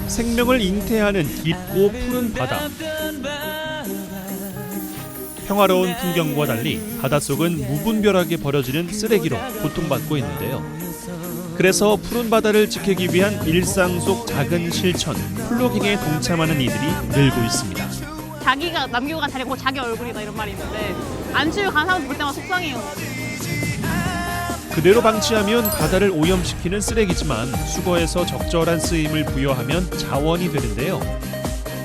생명을 잉태하는 깊고 푸른 바다. 평화로운 풍경과 달리 바닷속은 무분별하게 버려지는 쓰레기로 고통받고 있는데요. 그래서 푸른 바다를 지키기 위한 일상 속 작은 실천, 플로깅에 동참하는 이들이 늘고 있습니다. 자기가 남기고 간 자리가 자기 얼굴이다 이런 말이 있는데 안 치우고 간 사람 볼 때마다 속상해요. 그대로 방치하면 바다를 오염시키는 쓰레기지만 수거해서 적절한 쓰임을 부여하면 자원이 되는데요.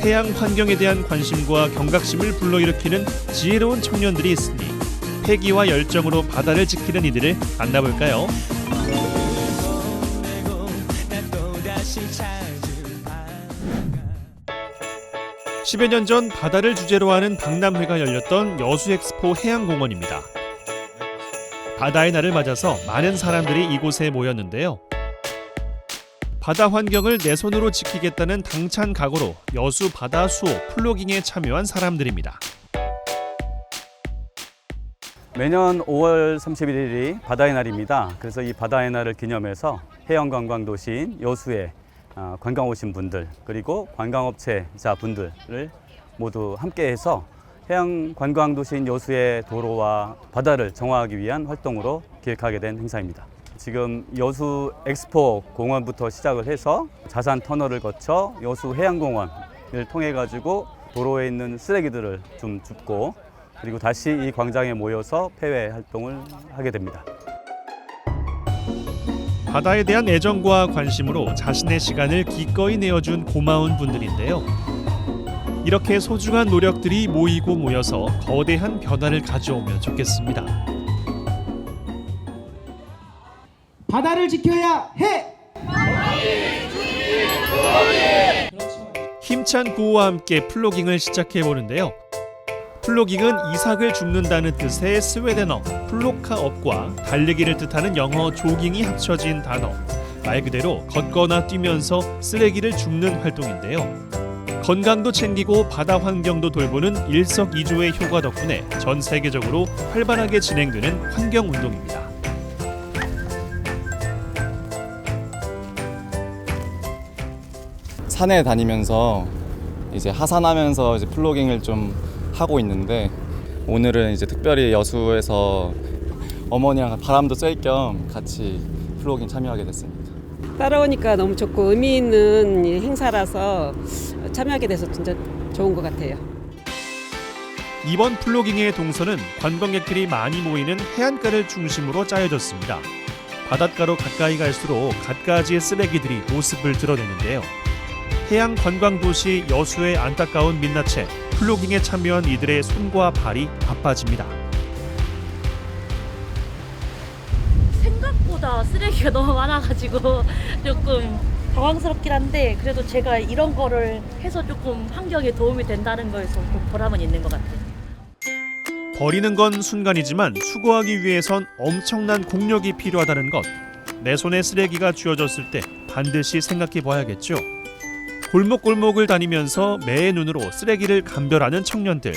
해양 환경에 대한 관심과 경각심을 불러일으키는 지혜로운 청년들이 있으니 패기와 열정으로 바다를 지키는 이들을 만나볼까요? 10여 년 전 바다를 주제로 하는 박람회가 열렸던 여수엑스포 해양공원입니다. 바다의 날을 맞아서 많은 사람들이 이곳에 모였는데요. 바다 환경을 내 손으로 지키겠다는 당찬 각오로 여수 바다 수호 플로깅에 참여한 사람들입니다. 매년 5월 31일이 바다의 날입니다. 그래서 이 바다의 날을 기념해서 해양관광도시인 여수에 관광 오신 분들 그리고 관광업체자 분들을 모두 함께해서 해양관광도시인 여수의 도로와 바다를 정화하기 위한 활동으로 기획하게 된 행사입니다. 지금 여수 엑스포 공원부터 시작을 해서 자산 터널을 거쳐 여수 해양공원을 통해 가지고 도로에 있는 쓰레기들을 좀 줍고 그리고 다시 이 광장에 모여서 폐회 활동을 하게 됩니다. 바다에 대한 애정과 관심으로 자신의 시간을 기꺼이 내어준 고마운 분들인데요. 이렇게 소중한 노력들이 모이고 모여서 거대한 변화를 가져오면 좋겠습니다. 바다를 지켜야 해! 힘찬 구호와 함께 플로깅을 시작해보는데요. 플로깅은 이삭을 줍는다는 뜻의 스웨덴어 플로카업과 달리기를 뜻하는 영어 조깅이 합쳐진 단어. 말 그대로 걷거나 뛰면서 쓰레기를 줍는 활동인데요. 건강도 챙기고 바다 환경도 돌보는 일석이조의 효과 덕분에 전 세계적으로 활발하게 진행되는 환경운동입니다. 산에 다니면서 이제 하산하면서 이제 플로깅을 좀 하고 있는데 오늘은 이제 특별히 여수에서 어머니랑 바람도 쐴 겸 같이 플로깅 참여하게 됐습니다. 따라오니까 너무 좋고 의미 있는 행사라서 참여하게 돼서 진짜 좋은 것 같아요. 이번 플로깅의 동선은 관광객들이 많이 모이는 해안가를 중심으로 짜여졌습니다. 바닷가로 가까이 갈수록 갖가지의 쓰레기들이 모습을 드러내는데요. 해양 관광도시 여수의 안타까운 민낯에 플로깅에 참여한 이들의 손과 발이 바빠집니다. 생각보다 쓰레기가 너무 많아가지고 조금 당황스럽긴 한데 그래도 제가 이런 거를 해서 조금 환경에 도움이 된다는 거에서 좀 보람은 있는 것 같아요. 버리는 건 순간이지만 수거하기 위해선 엄청난 공력이 필요하다는 것. 내 손에 쓰레기가 쥐어졌을 때 반드시 생각해 봐야겠죠. 골목골목을 다니면서 매의 눈으로 쓰레기를 감별하는 청년들.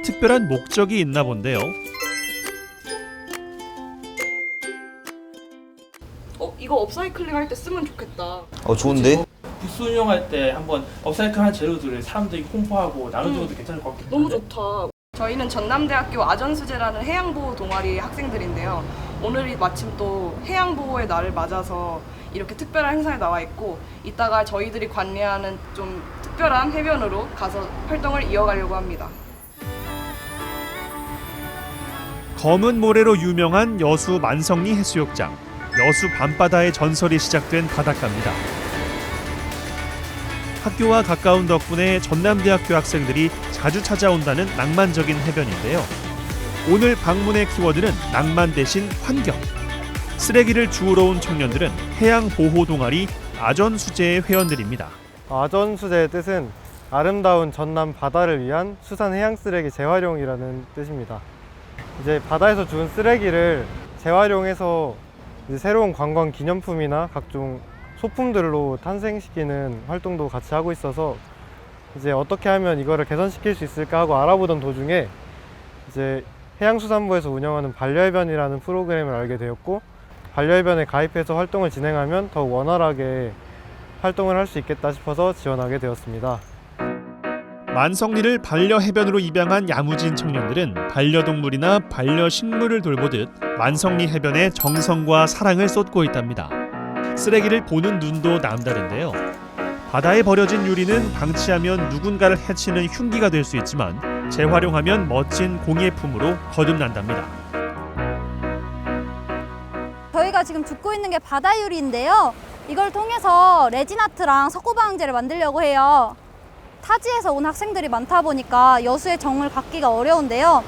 특별한 목적이 있나 본데요. 이거 업사이클링 할 때 쓰면 좋겠다. 좋은데? 부스 운영할 때 한번 업사이클한 재료들을 사람들이 홍보하고 나눠주는 것도 괜찮을 것 같긴 너무 한데. 좋다. 저희는 전남대학교 아전수제라는 해양보호 동아리 학생들인데요. 오늘이 마침 또 해양보호의 날을 맞아서 이렇게 특별한 행사에 나와 있고 이따가 저희들이 관리하는 좀 특별한 해변으로 가서 활동을 이어가려고 합니다. 검은 모래로 유명한 여수 만성리 해수욕장. 여수 밤바다의 전설이 시작된 바닷가입니다. 학교와 가까운 덕분에 전남대학교 학생들이 자주 찾아온다는 낭만적인 해변인데요. 오늘 방문의 키워드는 낭만 대신 환경. 쓰레기를 주우러 온 청년들은 해양보호동아리 아전수제의 회원들입니다. 아전수제의 뜻은 아름다운 전남 바다를 위한 수산 해양 쓰레기 재활용이라는 뜻입니다. 이제 바다에서 주운 쓰레기를 재활용해서 이제 새로운 관광 기념품이나 각종 소품들로 탄생시키는 활동도 같이 하고 있어서 이제 어떻게 하면 이거를 개선시킬 수 있을까 하고 알아보던 도중에 이제 해양수산부에서 운영하는 반려해변이라는 프로그램을 알게 되었고 반려해변에 가입해서 활동을 진행하면 더욱 원활하게 활동을 할 수 있겠다 싶어서 지원하게 되었습니다. 만성리를 반려해변으로 입양한 야무진 청년들은 반려동물이나 반려식물을 돌보듯 만성리 해변에 정성과 사랑을 쏟고 있답니다. 쓰레기를 보는 눈도 남다른데요. 바다에 버려진 유리는 방치하면 누군가를 해치는 흉기가 될 수 있지만 재활용하면 멋진 공예품으로 거듭난답니다. 저희가 지금 줍고 있는 게 바다유리인데요. 이걸 통해서 레진 아트랑 석고방향제를 만들려고 해요. 타지에서 온 학생들이 많다 보니까 여수의 정을 갖기가 어려운데요.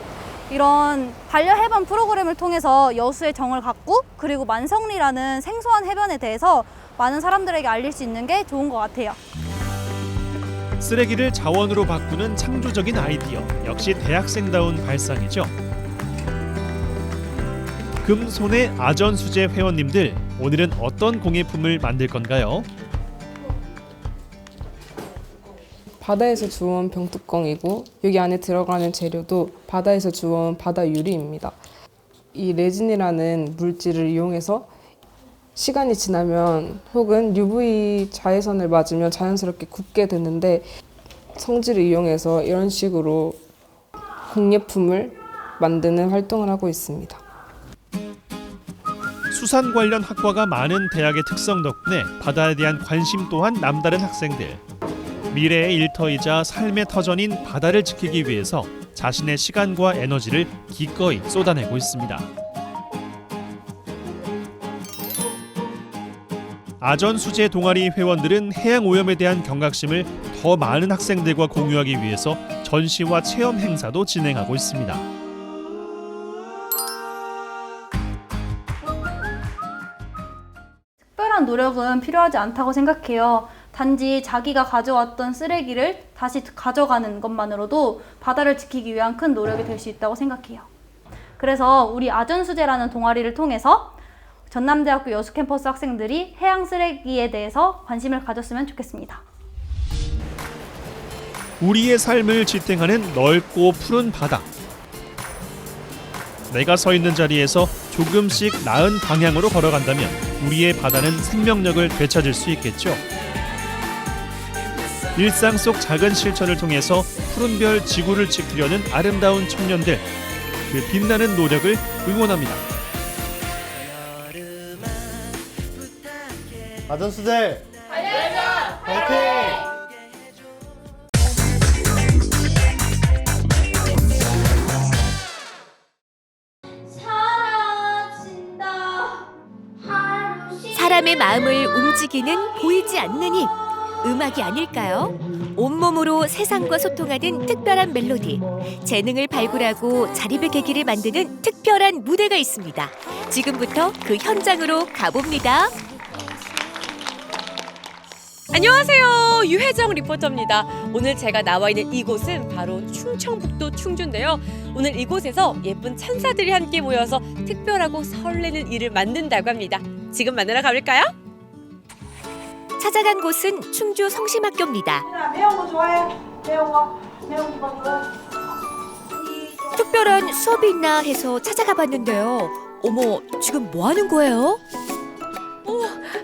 이런 반려해변 프로그램을 통해서 여수의 정을 갖고 그리고 만성리라는 생소한 해변에 대해서 많은 사람들에게 알릴 수 있는 게 좋은 것 같아요. 쓰레기를 자원으로 바꾸는 창조적인 아이디어, 역시 대학생다운 발상이죠. 금손의 아전수제 회원님들, 오늘은 어떤 공예품을 만들 건가요? 바다에서 주워온 병뚜껑이고 여기 안에 들어가는 재료도 바다에서 주워온 바다 유리입니다. 이 레진이라는 물질을 이용해서 시간이 지나면 혹은 UV 자외선을 맞으면 자연스럽게 굳게 되는데 성질을 이용해서 이런 식으로 공예품을 만드는 활동을 하고 있습니다. 수산 관련 학과가 많은 대학의 특성 덕분에 바다에 대한 관심 또한 남다른 학생들. 미래의 일터이자 삶의 터전인 바다를 지키기 위해서 자신의 시간과 에너지를 기꺼이 쏟아내고 있습니다. 아전수제 동아리 회원들은 해양 오염에 대한 경각심을 더 많은 학생들과 공유하기 위해서 전시와 체험 행사도 진행하고 있습니다. 특별한 노력은 필요하지 않다고 생각해요. 단지 자기가 가져왔던 쓰레기를 다시 가져가는 것만으로도 바다를 지키기 위한 큰 노력이 될 수 있다고 생각해요. 그래서 우리 아전수제라는 동아리를 통해서 전남대학교 여수캠퍼스 학생들이 해양 쓰레기에 대해서 관심을 가졌으면 좋겠습니다. 우리의 삶을 지탱하는 넓고 푸른 바다. 내가 서 있는 자리에서 조금씩 나은 방향으로 걸어간다면 우리의 바다는 생명력을 되찾을 수 있겠죠. 일상 속 작은 실천을 통해서 푸른별 지구를 지키려는 아름다운 청년들, 그 빛나는 노력을 응원합니다. 아전수제 화이팅! 사람의 마음을 움직이는 보이지 않는 힘, 음악이 아닐까요? 온몸으로 세상과 소통하는 특별한 멜로디, 재능을 발굴하고 자립의 계기를 만드는 특별한 무대가 있습니다. 지금부터 그 현장으로 가봅니다. 안녕하세요, 유혜정 리포터입니다. 오늘 제가 나와 있는 이곳은 바로 충청북도 충주인데요. 오늘 이곳에서 예쁜 천사들이 함께 모여서 특별하고 설레는 일을 만든다고 합니다. 지금 만나러 가볼까요? 찾아간 곳은 충주 성심학교입니다. 매운 거 좋아해? 매운 거 좋아. 특별한 수업이 있나 해서 찾아가 봤는데요. 어머, 지금 뭐 하는 거예요?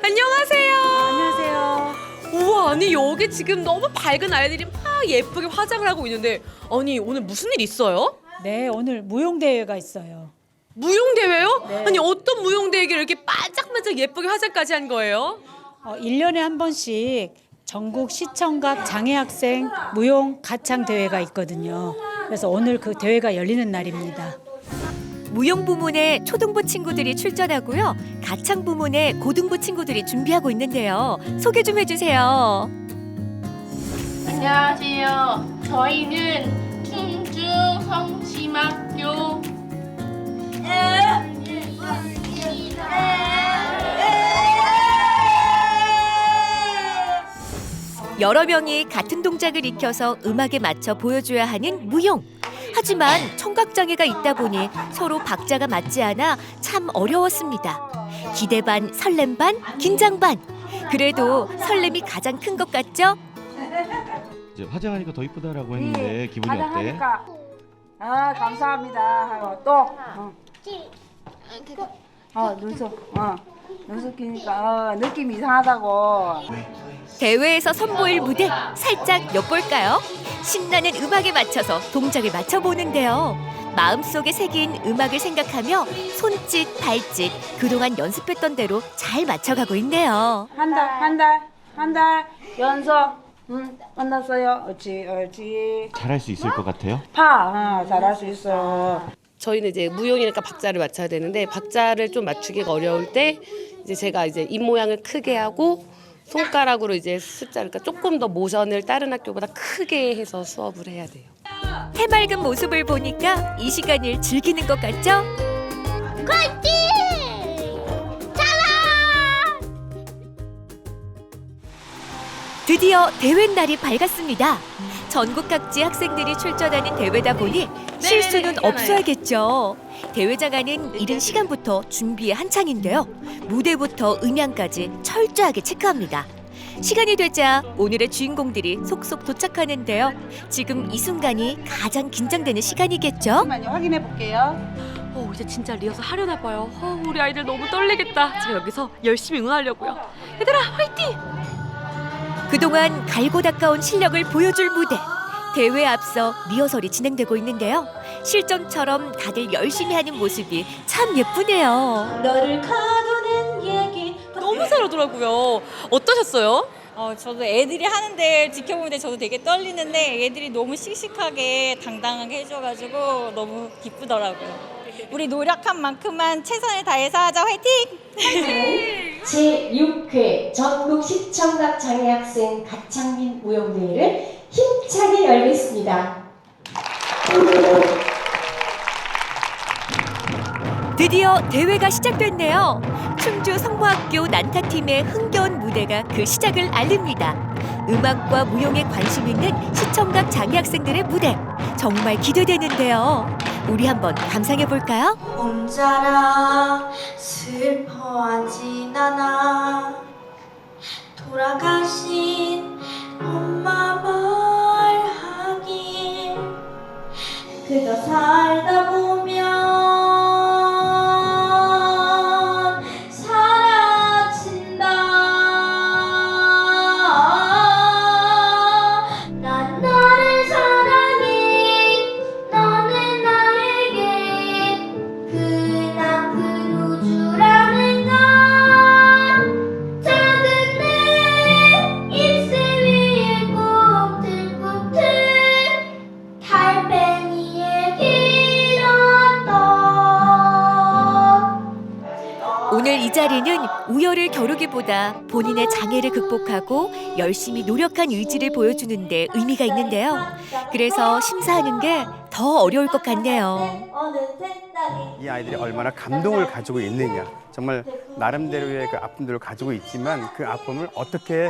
안녕하세요. 안녕하세요. 우와, 아니 여기 지금 너무 밝은 아이들이 막 예쁘게 화장을 하고 있는데, 아니 오늘 무슨 일 있어요? 네, 오늘 무용대회가 있어요. 무용대회요? 네. 아니 어떤 무용대회를 이렇게 반짝반짝 예쁘게 화장까지 한 거예요? 1년에 한 번씩 전국 시청각 장애학생 무용 가창 대회가 있거든요. 그래서 오늘 그 대회가 열리는 날입니다. 무용 부문에 초등부 친구들이 출전하고요. 가창 부문에 고등부 친구들이 준비하고 있는데요. 소개 좀 해주세요. 안녕하세요. 저희는 충주 성심학교 여러 명이 같은 동작을 익혀서 음악에 맞춰 보여줘야 하는 무용. 하지만 청각장애가 있다 보니 서로 박자가 맞지 않아 참 어려웠습니다. 기대 반, 설렘 반, 긴장 반. 그래도 설렘이 가장 큰 것 같죠? 이제 화장하니까 더 이쁘다라고 했는데 기분이 어때? 화장하니까 감사합니다 하고 또 눈썹 눈썹 끼니까 느낌이 이상하다고 대회에서 선보일 무대 살짝 엿볼까요? 신나는 음악에 맞춰서 동작을 맞춰보는데요. 마음속에 새긴 음악을 생각하며 손짓, 발짓, 그동안 연습했던 대로 잘 맞춰가고 있네요. 한 달 연속. 만났어요. 옳지. 잘할 수 있을 것 같아요? 잘할 수 있어. 저희는 이제 무용이니까 박자를 맞춰야 되는데 박자를 좀 맞추기가 어려울 때 이제 제가 이제 입 모양을 크게 하고 손가락으로 이제 숫자를 그러니까 조금 더 모션을 다른 학교보다 크게 해서 수업을 해야 돼요. 해맑은 모습을 보니까 이 시간을 즐기는 것 같죠? 화이팅! 드디어 대회 날이 밝았습니다. 전국 각지 학생들이 출전하는 대회다 보니 실수는 없어야겠죠. 대회장안은 이른 시간부터 준비에 한창인데요. 무대부터 음향까지 철저하게 체크합니다. 시간이 되자 오늘의 주인공들이 속속 도착하는데요. 지금 이 순간이 가장 긴장되는 시간이겠죠? 잠깐만요. 확인해 볼게요. 이제 진짜 리허설 하려나 봐요. 우리 아이들 너무 떨리겠다. 제가 여기서 열심히 응원하려고요. 얘들아 화이팅! 그동안 갈고 닦아온 실력을 보여줄 무대. 대회에 앞서 리허설이 진행되고 있는데요. 실전처럼 다들 열심히 하는 모습이 참 예쁘네요. 너를 가두는 얘기 너무 잘하더라고요. 어떠셨어요? 저도 애들이 하는데 지켜보는데 저도 되게 떨리는데 애들이 너무 씩씩하게 당당하게 해줘가지고 너무 기쁘더라고요. 우리 노력한 만큼만 최선을 다해서 하자. 화이팅! 제6회 전국 시청각 장애학생 가창민 무용대회를 힘차게 열겠습니다. 드디어 대회가 시작됐네요. 충주 성모학교 난타팀의 흥겨운 무대가 그 시작을 알립니다. 음악과 무용에 관심 있는 시청각 장애학생들의 무대 정말 기대되는데요. 우리 한번 감상해 볼까요? 혼자라 슬퍼하진 않아 돌아가신 엄마 말하긴 그저 살다 보면 사라진다. 난 너를 사랑해 너는 나에게 그냥 그 우주라는 건 작은 내 입술 위에 꿈틀꿈틀 달팽이의 길었던. 오늘 이 자리는 우열을 겨루기보다 본인의 장애를 극복하고 열심히 노력한 의지를 보여주는 데 의미가 있는데요. 그래서 심사하는 게 더 어려울 것 같네요. 이 아이들이 얼마나 감동을 가지고 있느냐. 정말 나름대로의 그 아픔들을 가지고 있지만 그 아픔을 어떻게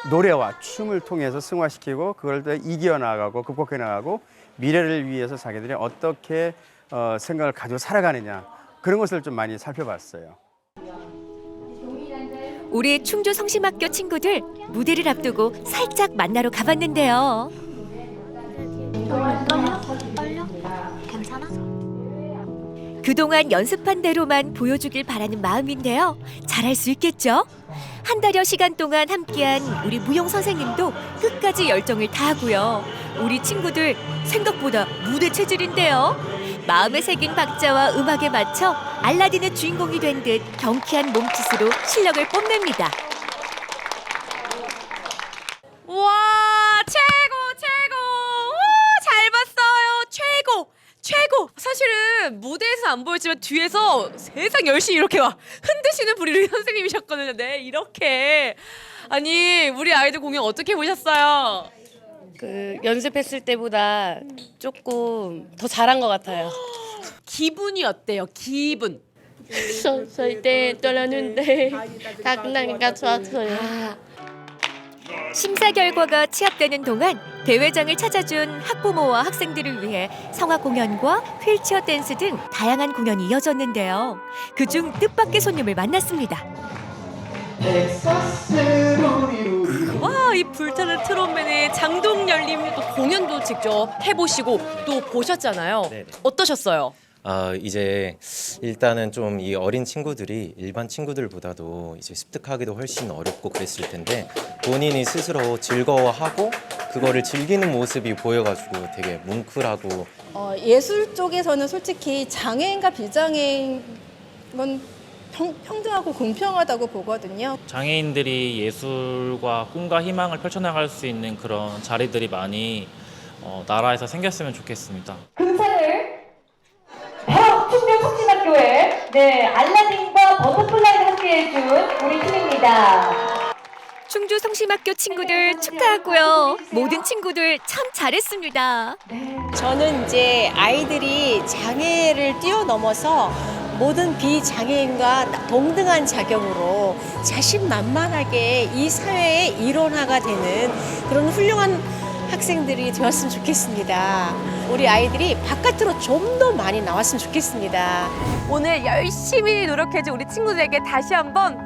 노래와 춤을 통해서 승화시키고 그걸 더 이겨나가고 극복해 나가고 미래를 위해서 자기들이 어떻게 생각을 가지고 살아가느냐. 그런 것을 좀 많이 살펴봤어요. 우리 충주 성심학교 친구들 무대를 앞두고 살짝 만나러 가봤는데요. 떨려? 괜찮아? 그동안 연습한 대로만 보여주길 바라는 마음인데요. 잘할 수 있겠죠? 한 달여 시간 동안 함께한 우리 무용 선생님도 끝까지 열정을 다하고요. 우리 친구들 생각보다 무대 체질인데요. 마음에 새긴 박자와 음악에 맞춰 알라딘의 주인공이 된 듯 경쾌한 몸짓으로 실력을 뽐냅니다. 와 최고! 잘 봤어요. 최고! 사실은 무대에서 안 보였지만 뒤에서 세상 열심히 이렇게 막 흔드시는 분이 선생님이셨거든요. 네, 이렇게. 아니 우리 아이들 공연 어떻게 보셨어요? 연습했을 때보다 조금 더 잘한 것 같아요. 기분이 어때요? 기분? 설 때 떨렸는데 다 끝나니까 좋았어요. 심사 결과가 취합되는 동안 대회장을 찾아준 학부모와 학생들을 위해 성악 공연과 휠체어 댄스 등 다양한 공연이 이어졌는데요. 그중 뜻밖의 손님을 만났습니다. 와, 이 불타는 트롯맨의 장동 열림 또 공연도 직접 해보시고 또 보셨잖아요. 네네. 어떠셨어요? 이제 일단은 좀 이 어린 친구들이 일반 친구들보다도 이제 습득하기도 훨씬 어렵고 그랬을 텐데 본인이 스스로 즐거워하고 그거를 즐기는 모습이 보여가지고 되게 뭉클하고 예술 쪽에서는 솔직히 장애인과 비장애인은 평등하고 공평하다고 보거든요. 장애인들이 예술과 꿈과 희망을 펼쳐나갈 수 있는 그런 자리들이 많이 나라에서 생겼으면 좋겠습니다. 금산을 충주 속진학교에 알라딘과 버터플라이를 함께해준 우리 팀입니다. 충주 성심학교 친구들 축하하고요. 모든 친구들 참 잘했습니다. 저는 이제 아이들이 장애를 뛰어넘어서 모든 비장애인과 동등한 자격으로 자신만만하게 이 사회의 일원화가 되는 그런 훌륭한 학생들이 되었으면 좋겠습니다. 우리 아이들이 바깥으로 좀 더 많이 나왔으면 좋겠습니다. 오늘 열심히 노력해준 우리 친구들에게 다시 한번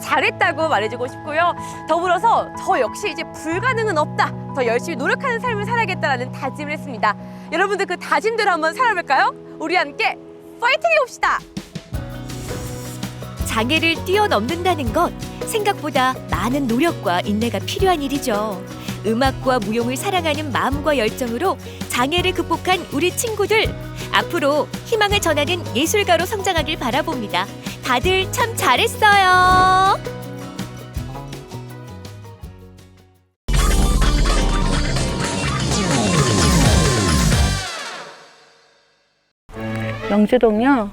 잘했다고 말해주고 싶고요. 더불어서 저 역시 이제 불가능은 없다. 더 열심히 노력하는 삶을 살아야겠다는 다짐을 했습니다. 여러분들 그 다짐대로 한번 살아볼까요? 우리 함께 파이팅 해봅시다. 장애를 뛰어넘는다는 것 생각보다 많은 노력과 인내가 필요한 일이죠. 음악과 무용을 사랑하는 마음과 열정으로 장애를 극복한 우리 친구들, 앞으로 희망을 전하는 예술가로 성장하길 바라봅니다. 다들 참 잘했어요. 명주동요.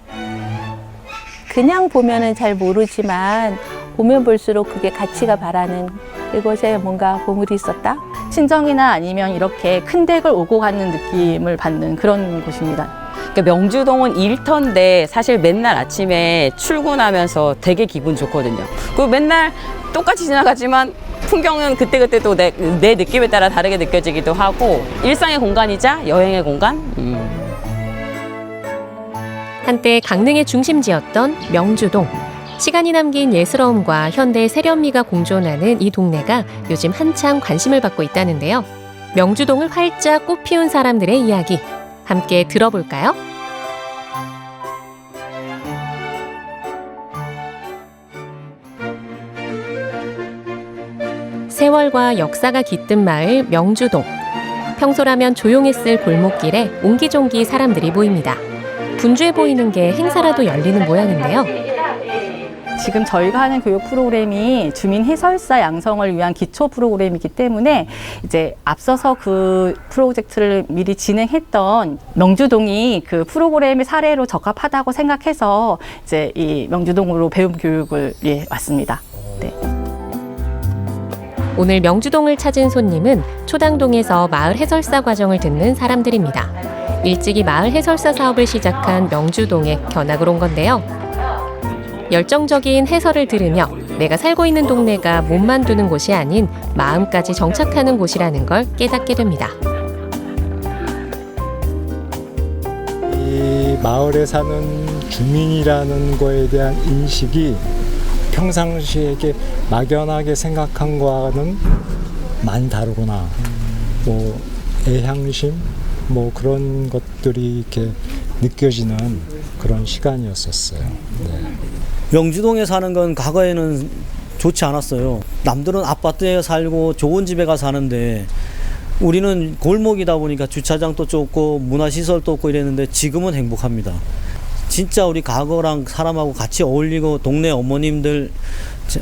그냥 보면은 잘 모르지만 보면 볼수록 그게 가치가 바라는 이곳에 뭔가 보물이 있었다. 친정이나 아니면 이렇게 큰 댁을 오고 가는 느낌을 받는 그런 곳입니다. 그러니까 명주동은 일터인데 사실 맨날 아침에 출근하면서 되게 기분 좋거든요. 그 맨날 똑같이 지나가지만 풍경은 그때그때 또 내 느낌에 따라 다르게 느껴지기도 하고 일상의 공간이자 여행의 공간. 한때 강릉의 중심지였던 명주동. 시간이 남긴 예스러움과 현대의 세련미가 공존하는 이 동네가 요즘 한창 관심을 받고 있다는데요. 명주동을 활짝 꽃피운 사람들의 이야기 함께 들어볼까요? 세월과 역사가 깃든 마을 명주동. 평소라면 조용했을 골목길에 옹기종기 사람들이 보입니다. 분주해 보이는 게 행사라도 열리는 모양인데요. 지금 저희가 하는 교육 프로그램이 주민 해설사 양성을 위한 기초 프로그램이기 때문에 이제 앞서서 그 프로젝트를 미리 진행했던 명주동이 그 프로그램의 사례로 적합하다고 생각해서 이제 이 명주동으로 배움 교육을 왔습니다. 네. 오늘 명주동을 찾은 손님은 초당동에서 마을 해설사 과정을 듣는 사람들입니다. 일찍이 마을 해설사 사업을 시작한 명주동에 견학을 온 건데요. 열정적인 해설을 들으며 내가 살고 있는 동네가 몸만 두는 곳이 아닌 마음까지 정착하는 곳이라는 걸 깨닫게 됩니다. 이 마을에 사는 주민이라는 거에 대한 인식이 평상시에 막연하게 생각한 거와는 많이 다르구나. 뭐 애향심 뭐 그런 것들이 이렇게 느껴지는 그런 시간이었었어요. 네. 명주동에 사는 건 과거에는 좋지 않았어요. 남들은 아파트에 살고 좋은 집에 가 사는데 우리는 골목이다 보니까 주차장도 좁고 문화시설도 없고 이랬는데 지금은 행복합니다. 진짜 우리 과거랑 사람하고 같이 어울리고 동네 어머님들,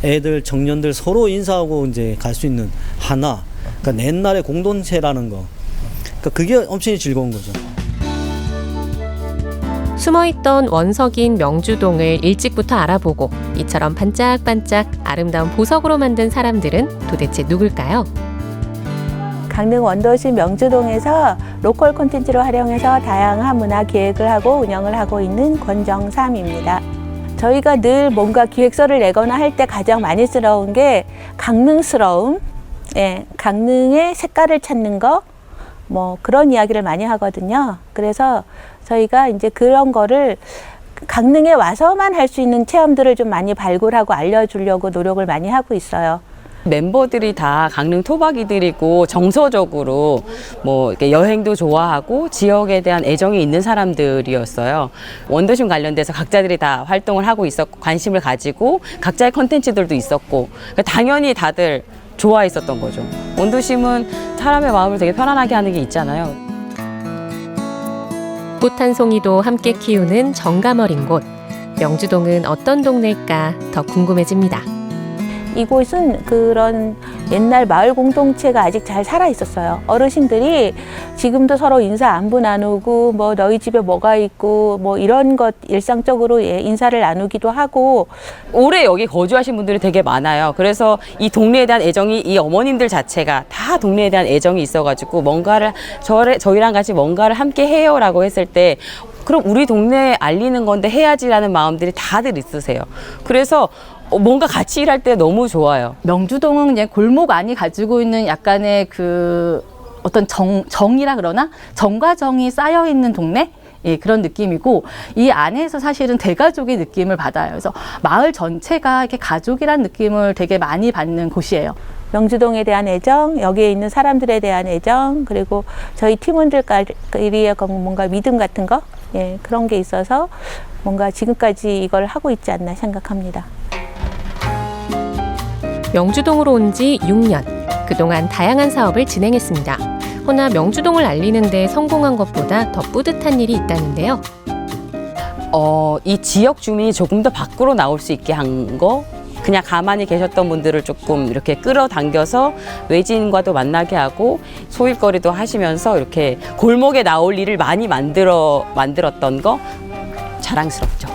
애들, 청년들 서로 인사하고 이제 갈 수 있는 하나. 그러니까 옛날의 공동체라는 거. 그러니까 그게 엄청 즐거운 거죠. 숨어있던 원석인 명주동을 일찍부터 알아보고 이처럼 반짝반짝 아름다운 보석으로 만든 사람들은 도대체 누굴까요? 강릉 원도시 명주동에서 로컬 콘텐츠로 활용해서 다양한 문화 기획을 하고 운영을 하고 있는 권정삼입니다. 저희가 늘 뭔가 기획서를 내거나 할 때 가장 많이 스러운 게 강릉스러움, 강릉의 색깔을 찾는 거, 뭐 그런 이야기를 많이 하거든요. 그래서 저희가 이제 그런 거를 강릉에 와서만 할 수 있는 체험들을 좀 많이 발굴하고 알려주려고 노력을 많이 하고 있어요. 멤버들이 다 강릉 토박이들이고 정서적으로 뭐 이렇게 여행도 좋아하고 지역에 대한 애정이 있는 사람들이었어요. 원더심 관련돼서 각자들이 다 활동을 하고 있었고 관심을 가지고 각자의 컨텐츠들도 있었고 당연히 다들 좋아했었던 거죠. 원더심은 사람의 마음을 되게 편안하게 하는 게 있잖아요. 꽃 한 송이도 함께 키우는 정감 어린 곳. 명주동은 어떤 동네일까 더 궁금해집니다. 이곳은 그런 옛날 마을 공동체가 아직 잘 살아 있었어요. 어르신들이 지금도 서로 인사 안부 나누고 뭐 너희 집에 뭐가 있고 뭐 이런 것 일상적으로 인사를 나누기도 하고 오래 여기 거주하신 분들이 되게 많아요. 그래서 이 동네에 대한 애정이 이 어머님들 자체가 다 동네에 대한 애정이 있어가지고 뭔가를 저희랑 같이 뭔가를 함께 해요라고 했을 때 그럼 우리 동네에 알리는 건데 해야지라는 마음들이 다들 있으세요. 그래서 뭔가 같이 일할 때 너무 좋아요. 명주동은 그냥 골목 안이 가지고 있는 약간의 그 어떤 정이라 그러나 정과 정이 쌓여 있는 동네? 예, 그런 느낌이고 이 안에서 사실은 대가족의 느낌을 받아요. 그래서 마을 전체가 이렇게 가족이란 느낌을 되게 많이 받는 곳이에요. 명주동에 대한 애정, 여기에 있는 사람들에 대한 애정, 그리고 저희 팀원들끼리의 뭔가 믿음 같은 거, 예, 그런 게 있어서 뭔가 지금까지 이걸 하고 있지 않나 생각합니다. 명주동으로 온 지 6년. 그동안 다양한 사업을 진행했습니다. 허나 명주동을 알리는 데 성공한 것보다 더 뿌듯한 일이 있다는데요. 이 지역 주민이 조금 더 밖으로 나올 수 있게 한 거, 그냥 가만히 계셨던 분들을 조금 이렇게 끌어당겨서 외지인과도 만나게 하고 소일거리도 하시면서 이렇게 골목에 나올 일을 많이 만들었던 거 자랑스럽죠.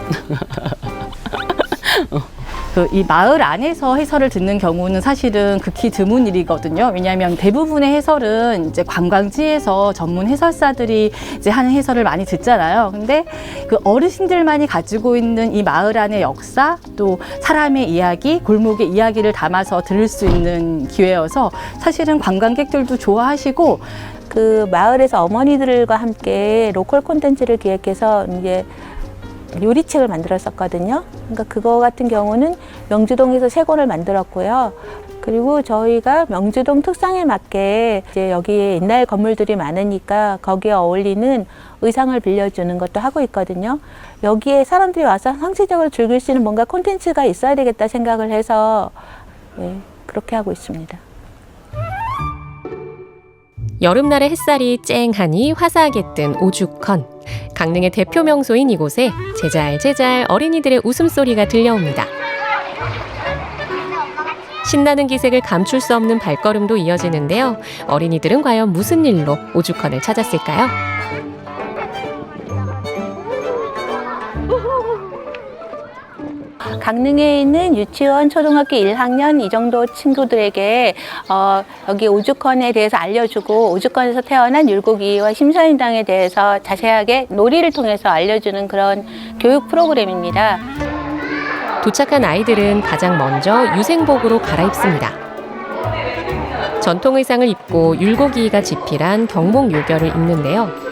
이 마을 안에서 해설을 듣는 경우는 사실은 극히 드문 일이거든요. 왜냐하면 대부분의 해설은 이제 관광지에서 전문 해설사들이 이제 하는 해설을 많이 듣잖아요. 근데 그 어르신들만이 가지고 있는 이 마을 안의 역사, 또 사람의 이야기, 골목의 이야기를 담아서 들을 수 있는 기회여서 사실은 관광객들도 좋아하시고 그 마을에서 어머니들과 함께 로컬 콘텐츠를 기획해서 이제 요리책을 만들었었거든요. 그러니까 그거 같은 경우는 명주동에서 3권을 만들었고요. 그리고 저희가 명주동 특성에 맞게 이제 여기에 옛날 건물들이 많으니까 거기에 어울리는 의상을 빌려주는 것도 하고 있거든요. 여기에 사람들이 와서 상시적으로 즐길 수 있는 뭔가 콘텐츠가 있어야 되겠다 생각을 해서 그렇게 하고 있습니다. 여름날의 햇살이 쨍하니 화사하게 뜬 오죽헌. 강릉의 대표 명소인 이곳에 제잘제잘 어린이들의 웃음소리가 들려옵니다. 신나는 기색을 감출 수 없는 발걸음도 이어지는데요. 어린이들은 과연 무슨 일로 오죽헌을 찾았을까요? 강릉에 있는 유치원, 초등학교 1학년 이 정도 친구들에게 여기 오죽헌에 대해서 알려주고 오죽헌에서 태어난 율곡이와 심사인당에 대해서 자세하게 놀이를 통해서 알려주는 그런 교육 프로그램입니다. 도착한 아이들은 가장 먼저 유생복으로 갈아입습니다. 전통 의상을 입고 율곡이가 지필한 경복요결을 입는데요.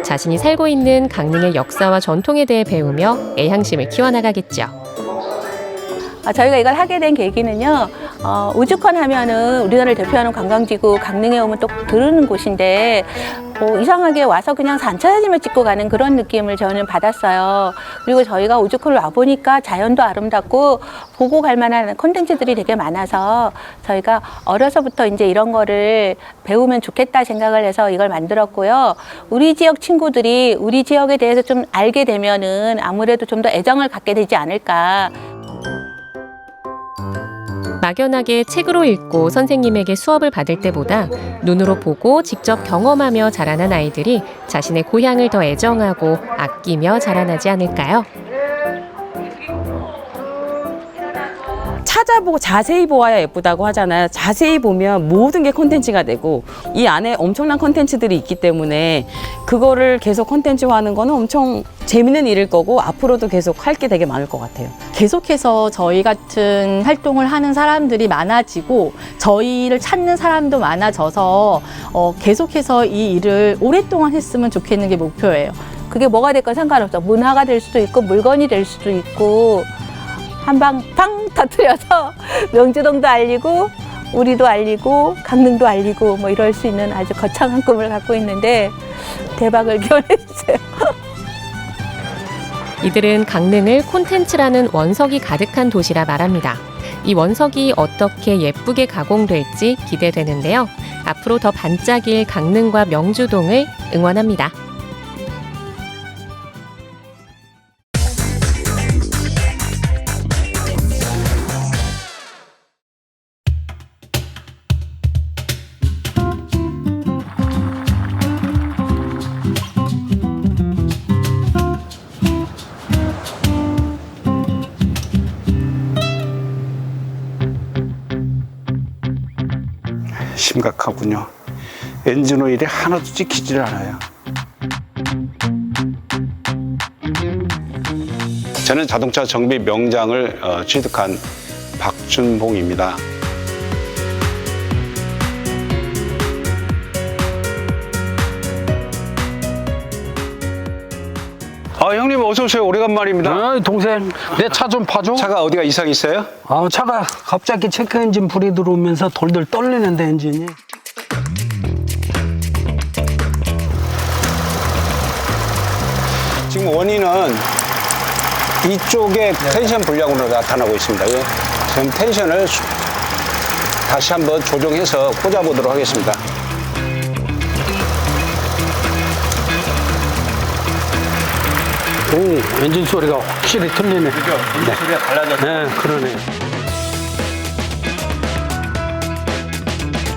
자신이 살고 있는 강릉의 역사와 전통에 대해 배우며 애향심을 키워나가겠죠. 저희가 이걸 하게 된 계기는요. 오죽헌 하면은 우리나라를 대표하는 관광지고 강릉에 오면 또 들르는 곳인데 이상하게 와서 그냥 산천사진을 찍고 가는 그런 느낌을 저는 받았어요. 그리고 저희가 오죽헌을 와보니까 자연도 아름답고 보고 갈 만한 콘텐츠들이 되게 많아서 저희가 어려서부터 이제 이런 거를 배우면 좋겠다 생각을 해서 이걸 만들었고요. 우리 지역 친구들이 우리 지역에 대해서 좀 알게 되면은 아무래도 좀 더 애정을 갖게 되지 않을까. 막연하게 책으로 읽고 선생님에게 수업을 받을 때보다 눈으로 보고 직접 경험하며 자라난 아이들이 자신의 고향을 더 애정하고 아끼며 자라나지 않을까요? 찾아보고 자세히 보아야 예쁘다고 하잖아요. 자세히 보면 모든 게 콘텐츠가 되고 이 안에 엄청난 콘텐츠들이 있기 때문에 그거를 계속 콘텐츠화하는 거는 엄청 재밌는 일일 거고 앞으로도 계속 할 게 되게 많을 것 같아요. 계속해서 저희 같은 활동을 하는 사람들이 많아지고 저희를 찾는 사람도 많아져서 계속해서 이 일을 오랫동안 했으면 좋겠는 게 목표예요. 그게 뭐가 될까 상관없어. 문화가 될 수도 있고 물건이 될 수도 있고 한 방 팡 터뜨려서 명주동도 알리고 우리도 알리고 강릉도 알리고 뭐 이럴 수 있는 아주 거창한 꿈을 갖고 있는데 대박을 기원해 주세요. 이들은 강릉을 콘텐츠라는 원석이 가득한 도시라 말합니다. 이 원석이 어떻게 예쁘게 가공될지 기대되는데요. 앞으로 더 반짝일 강릉과 명주동을 응원합니다. 심각하군요. 엔진 오일이 하나도 찍히질 않아요. 저는 자동차 정비 명장을 취득한 박준봉입니다. 형님 어서 오세요. 오래간만입니다. 동생, 내 차 좀 봐줘. 차가 어디가 이상 있어요? 차가 갑자기 체크 엔진 불이 들어오면서 돌돌 떨리는데 엔진이. 지금 원인은 이쪽에 텐션 불량으로 나타나고 있습니다. 지금 텐션을 다시 한번 조정해서 꽂아보도록 하겠습니다. 오, 엔진 소리가 확실히 틀리네. 그죠? 엔진 소리가 달라졌네. 네, 그러네.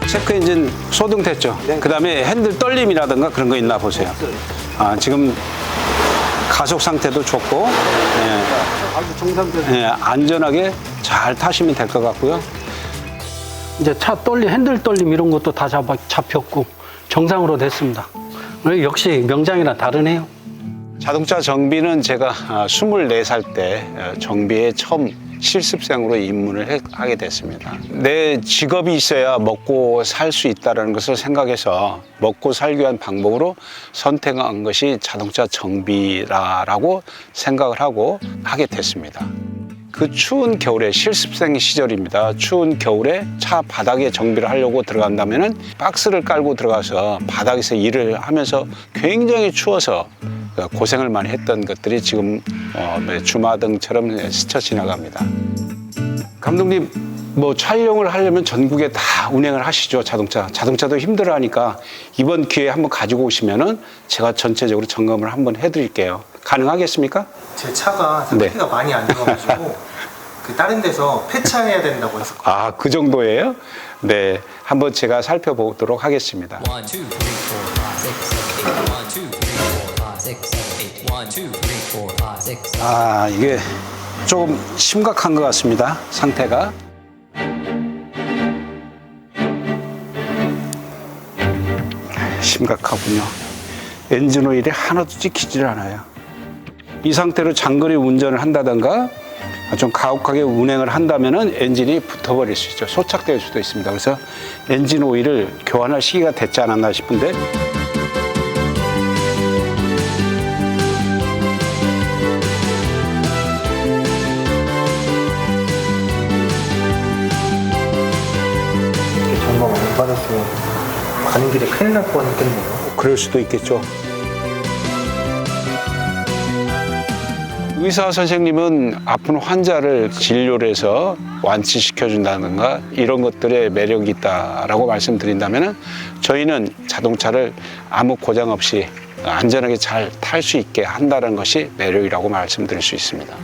체크 엔진 소등됐죠? 그 다음에 핸들 떨림이라든가 그런 거 있나 보세요. 지금 가속 상태도 좋고, 아주 정상적인. 안전하게 잘 타시면 될 것 같고요. 이제 차 떨림, 핸들 떨림 이런 것도 다 잡혔고 정상으로 됐습니다. 역시 명장이랑 다르네요. 자동차 정비는 제가 24살 때 정비에 처음 실습생으로 입문을 하게 됐습니다. 내 직업이 있어야 먹고 살 수 있다는 것을 생각해서 먹고 살기 위한 방법으로 선택한 것이 자동차 정비라고 생각을 하고 하게 됐습니다. 그 추운 겨울에 실습생 시절입니다. 추운 겨울에 차 바닥에 정비를 하려고 들어간다면은 박스를 깔고 들어가서 바닥에서 일을 하면서 굉장히 추워서 고생을 많이 했던 것들이 지금 주마등처럼 스쳐 지나갑니다. 감독님, 뭐 촬영을 하려면 전국에 다 운행을 하시죠. 자동차도 힘들어하니까 이번 기회에 한번 가지고 오시면은 제가 전체적으로 점검을 한번 해드릴게요. 가능하겠습니까? 제 차가 상태가 많이 안 좋아가지고 다른 데서 폐차해야 된다고 해서. 그 정도예요? 네, 한번 제가 살펴보도록 하겠습니다. 이게 조금 심각한 것 같습니다. 상태가. 심각하군요. 엔진 오일이 하나도 찍히질 않아요. 이 상태로 장거리 운전을 한다던가 좀 가혹하게 운행을 한다면은 엔진이 붙어버릴 수 있죠. 소착될 수도 있습니다. 그래서 엔진 오일을 교환할 시기가 됐지 않았나 싶은데. 점검 안 받았으면 가는 길에 큰일 날 뻔했겠네요. 그럴 수도 있겠죠. 의사 선생님은 아픈 환자를 진료를 해서 완치시켜준다든가 이런 것들에 매력이 있다라고 말씀드린다면 저희는 자동차를 아무 고장 없이 안전하게 잘 탈 수 있게 한다는 것이 매력이라고 말씀드릴 수 있습니다.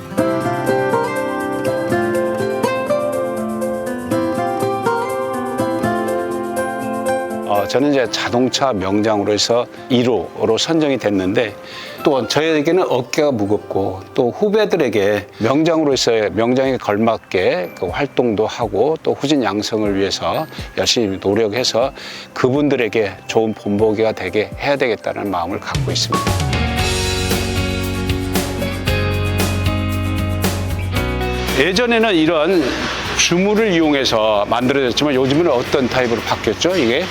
저는 이제 자동차 명장으로 해서 1호로 선정이 됐는데 또 저에게는 어깨가 무겁고 또 후배들에게 명장으로 해서 명장에 걸맞게 그 활동도 하고 또 후진 양성을 위해서 열심히 노력해서 그분들에게 좋은 본보기가 되게 해야 되겠다는 마음을 갖고 있습니다. 예전에는 이런 주물을 이용해서 만들어졌지만 요즘은 어떤 타입으로 바뀌었죠? 이게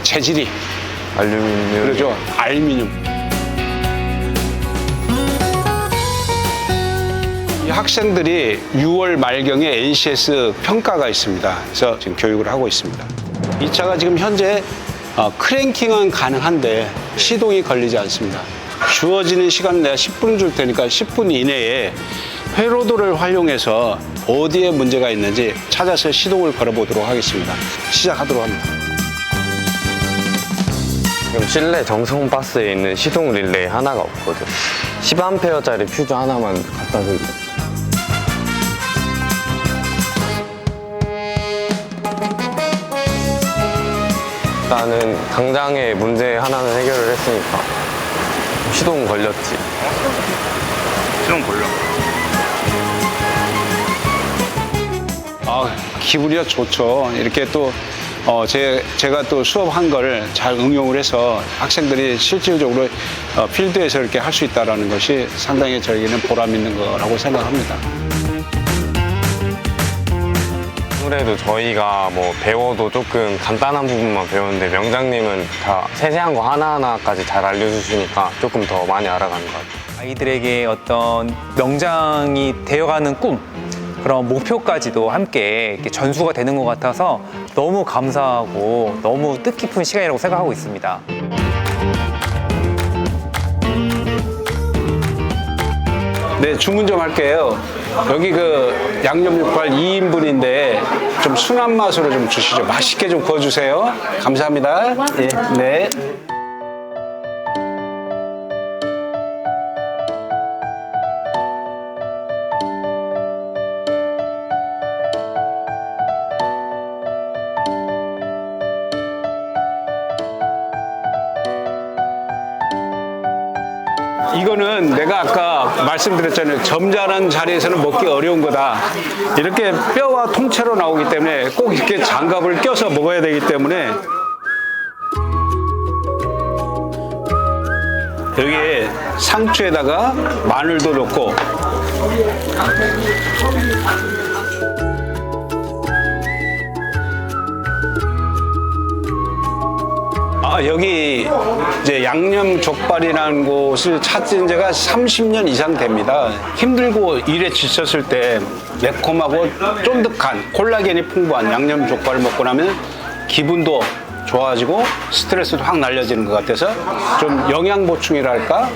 재질이 알루미늄. 그렇죠. 알루미늄. 학생들이 6월 말경에 NCS 평가가 있습니다. 그래서 지금 교육을 하고 있습니다. 이 차가 지금 현재 크랭킹은 가능한데 시동이 걸리지 않습니다. 주어지는 시간은 내가 10분 줄 테니까 10분 이내에 회로도를 활용해서 어디에 문제가 있는지 찾아서 시동을 걸어보도록 하겠습니다. 시작하도록 합니다. 지금 실내 정성 바스에 있는 시동 릴레이 하나가 없거든. 10A짜리 퓨즈 하나만 갖다 줄게. 일단은 당장의 문제 하나는 해결을 했으니까 시동 걸렸지. 시동 걸려. 기분이가 좋죠. 이렇게 또 제가 또 수업한 걸 잘 응용을 해서 학생들이 실질적으로 필드에서 이렇게 할 수 있다는 것이 상당히 저에게는 보람 있는 거라고 생각합니다. 아무래도 저희가 뭐 배워도 조금 간단한 부분만 배웠는데 명장님은 다 세세한 거 하나하나까지 잘 알려주시니까 조금 더 많이 알아가는 것 같아요. 아이들에게 어떤 명장이 되어가는 꿈, 그런 목표까지도 함께 이렇게 전수가 되는 것 같아서 너무 감사하고 너무 뜻깊은 시간이라고 생각하고 있습니다. 네, 주문 좀 할게요. 여기 그 양념육발 2인분인데 좀 순한 맛으로 좀 주시죠. 맛있게 좀 구워주세요. 감사합니다. 예, 네. 이거는 내가 아까 말씀드렸잖아요. 점잖은 자리에서는 먹기 어려운 거다. 이렇게 뼈와 통째로 나오기 때문에 꼭 이렇게 장갑을 껴서 먹어야 되기 때문에 여기에 상추에다가 마늘도 넣고 여기 이제 양념 족발이라는 곳을 찾은 지가 30년 이상 됩니다. 힘들고 일에 지쳤을 때 매콤하고 쫀득한 콜라겐이 풍부한 양념 족발을 먹고 나면 기분도 좋아지고 스트레스도 확 날려지는 것 같아서 좀 영양 보충이랄까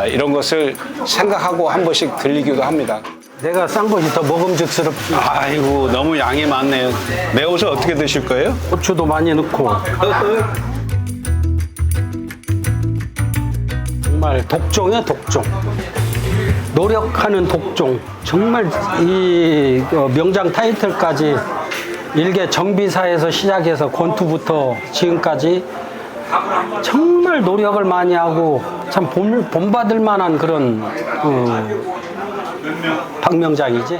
이런 것을 생각하고 한 번씩 들리기도 합니다. 내가 싼 것이 더 먹음직스럽지. 아이고 너무 양이 많네요. 매워서 어떻게 드실 거예요? 고추도 많이 넣고. 정말 독종이야, 독종. 노력하는 독종. 정말 이 명장 타이틀까지 일개 정비사에서 시작해서 권투부터 지금까지 정말 노력을 많이 하고 참 본받을 만한 그런 박명장이지.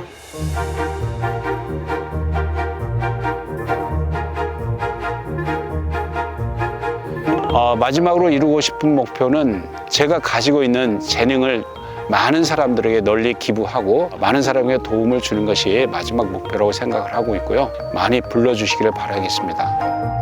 마지막으로 이루고 싶은 목표는 제가 가지고 있는 재능을 많은 사람들에게 널리 기부하고 많은 사람에게 도움을 주는 것이 마지막 목표라고 생각을 하고 있고요. 많이 불러주시기를 바라겠습니다.